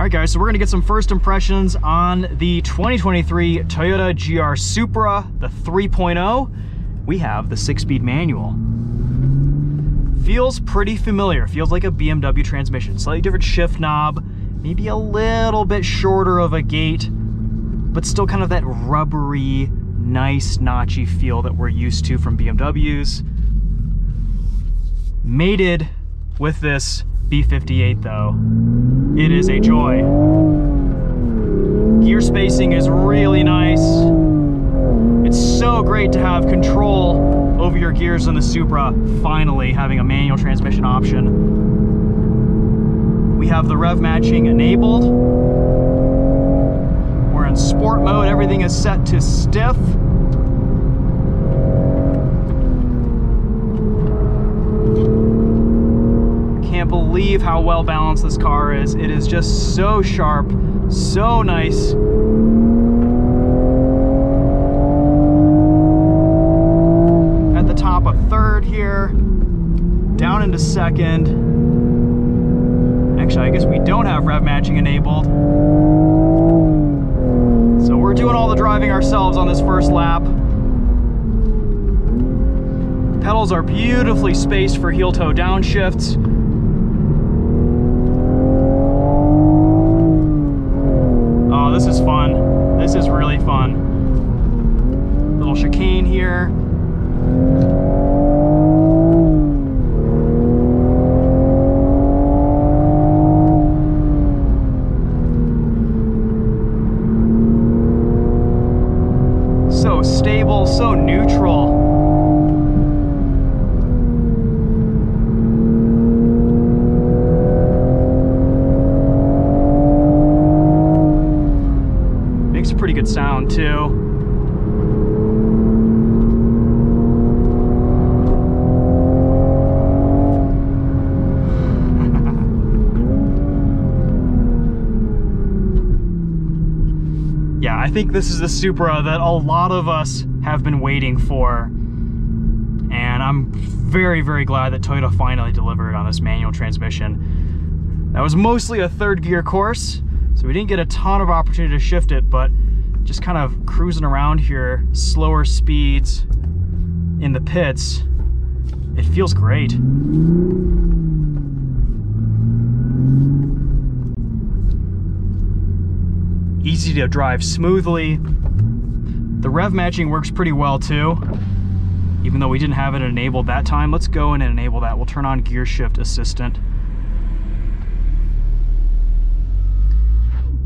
right, guys, so we're gonna get some first impressions on the 2023 Toyota GR Supra, the 3.0. We have the 6-speed manual. Feels pretty familiar, feels like a BMW transmission. Slightly different shift knob, maybe a little bit shorter of a gate, but still kind of that rubbery, nice, notchy feel that we're used to from BMWs. Mated with this B58 though, it is a joy. Gear spacing is really nice. It's so great to have control over your gears in the Supra, finally having a manual transmission option. We have the Rev Matching enabled. We're in sport mode, everything is set to stiff. Can't believe how well balanced this car is. It is just so sharp, so nice. At the top, a third here, down into second. Actually, I guess we don't have Rev Matching enabled. So we're doing all the driving ourselves on this first lap. Pedals are beautifully spaced for heel-toe downshifts. Oh, this is fun. This is really fun. Little chicane here. So stable, so neutral. Makes a pretty good sound too. Yeah, I think this is the Supra that a lot of us have been waiting for. And I'm very, very glad that Toyota finally delivered on this manual transmission. That was mostly a third gear course, so we didn't get a ton of opportunity to shift it, but just kind of cruising around here, slower speeds in the pits, it feels great. Easy to drive smoothly. The Rev Matching works pretty well too, even though we didn't have it enabled that time. Let's go in and enable that. We'll turn on Gear Shift Assistant.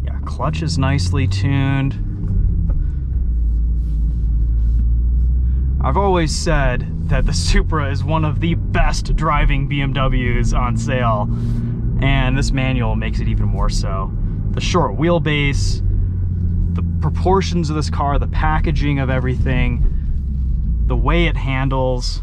Yeah, clutch is nicely tuned. I've always said that the Supra is one of the best driving BMWs on sale, and this manual makes it even more so. The short wheelbase, the proportions of this car, the packaging of everything, the way it handles.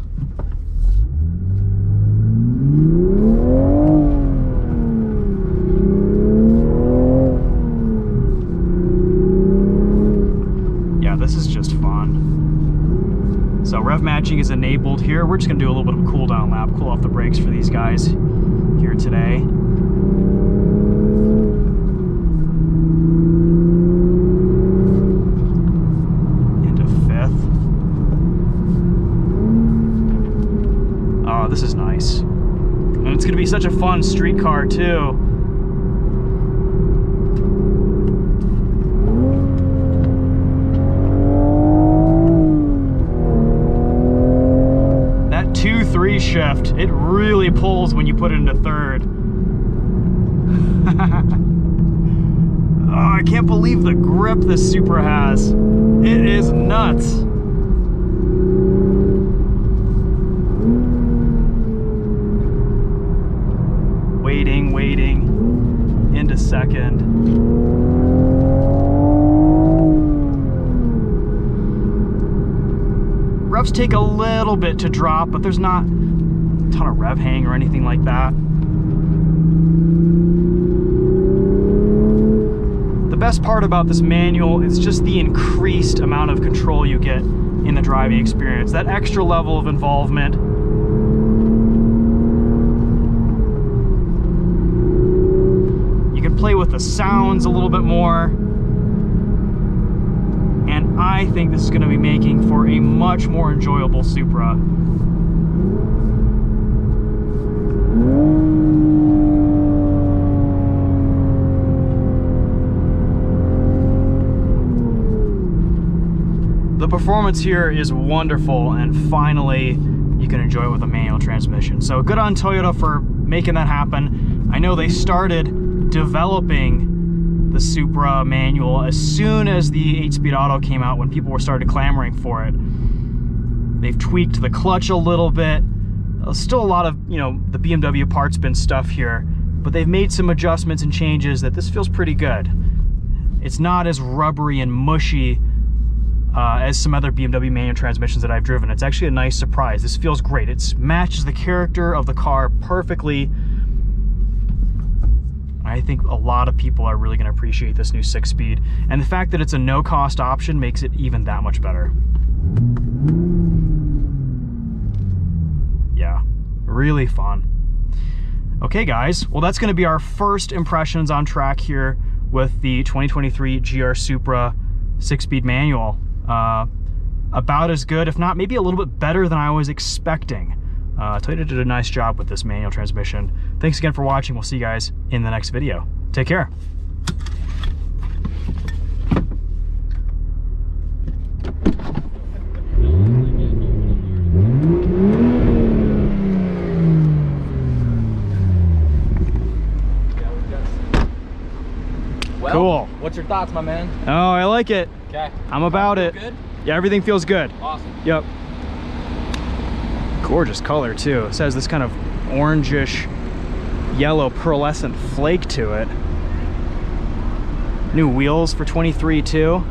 Yeah, this is just fun. So Rev Matching is enabled here. We're just gonna do a little bit of a cool down lap, cool off the brakes for these guys here today. This is nice. And it's gonna be such a fun street car too. That 2-3 shift, it really pulls when you put it into third. Oh, I can't believe the grip this Supra has. It is nuts. Waiting into second. Revs take a little bit to drop, but there's not a ton of rev hang or anything like that. The best part about this manual is just the increased amount of control you get in the driving experience, that extra level of involvement. play with the sounds a little bit more. And I think this is going to be making for a much more enjoyable Supra. The performance here is wonderful, and finally you can enjoy it with a manual transmission. So good on Toyota for making that happen. I know they started developing the Supra manual as soon as the 8-speed auto came out, when people were started clamoring for it. They've tweaked the clutch a little bit. There's still a lot of, you know, the BMW parts bin stuff here, but they've made some adjustments and changes that this feels pretty good. It's not as rubbery and mushy as some other BMW manual transmissions that I've driven. It's actually a nice surprise. This feels great. It matches the character of the car perfectly. I think a lot of people are really going to appreciate this new 6-speed, and the fact that it's a no-cost option makes it even that much better. Yeah, really fun. Okay guys, well that's going to be our first impressions on track here with the 2023 GR Supra 6-speed manual. About as good, if not maybe a little bit better than I was expecting. Toyota did a nice job with this manual transmission. Thanks again for watching. We'll see you guys in the next video. Take care. Well, cool. What's your thoughts, my man? Oh, I like it. Okay. I'm about it. Good? Yeah, everything feels good. Awesome. Yep. Gorgeous color too. It says this kind of orangish yellow pearlescent flake to it. New wheels for 23 too.